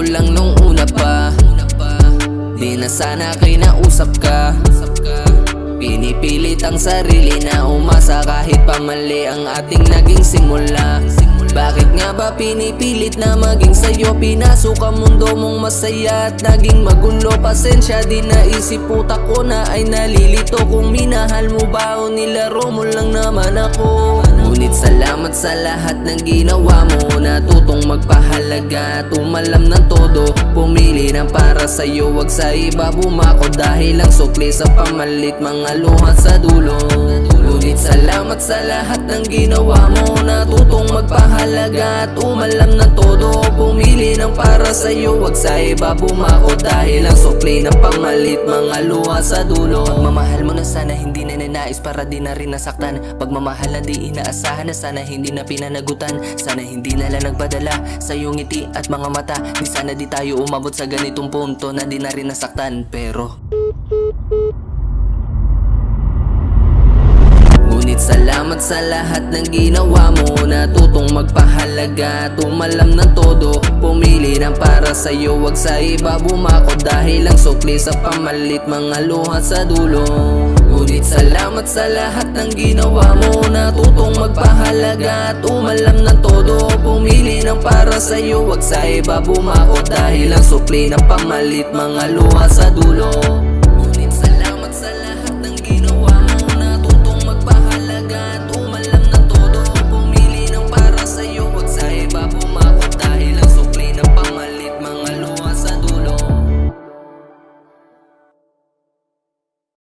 ko lang nung una pa. Di na sana kinausap ka. Pinipilit ang sarili na umasa kahit pa mali ang ating naging simula. Bakit nga ba pinipilit na maging sa'yo? Pinasok ang mundo mong masaya at naging magulo. Pasensya, di naisip utak ko na ay nalilito. Kung minahal mo ba o nilaro mo lang naman ako. Ngunit salamat sa lahat ng ginawa mo. Natutong magpahalaga at umalam ng todo. Pumili ng para sa'yo, wag sa iba bumako. Dahil ang sukli sa pamalit, mga luha sa dulo. Ngunit salamat sa lahat ng ginawa mo. Natutong magpahalaga at umalam ng todo. Pumili ng para sa'yo, wag sa iba bumako. Dahil ang sukli ng pamalit, mga luha sa dulo. Pagmamahal mo na sana hindi na ninais para di na rin nasaktan. Pagmamahal na di inaasahan na sana hindi na pinanagutan. Sana hindi na lang nagpadala sa iyong ngiti at mga mata. Di sana di tayo umabot sa ganitong punto na di na rin nasaktan. Pero ngunit salamat sa lahat ng ginawa mo. Natutong magpahalaga at umalam ng todo. Pumili ng para sa'yo, wag sa iba bumako. Dahil ang sukli sa pamalit, mga luha sa dulo. Ngunit salamat sa lahat ng ginawa mo. Natutong magpahalaga at umalam ng todo. Pumili ng para sa'yo, wag sa iba bumako. Dahil ang sukli ng pamalit, mga luha sa dulo.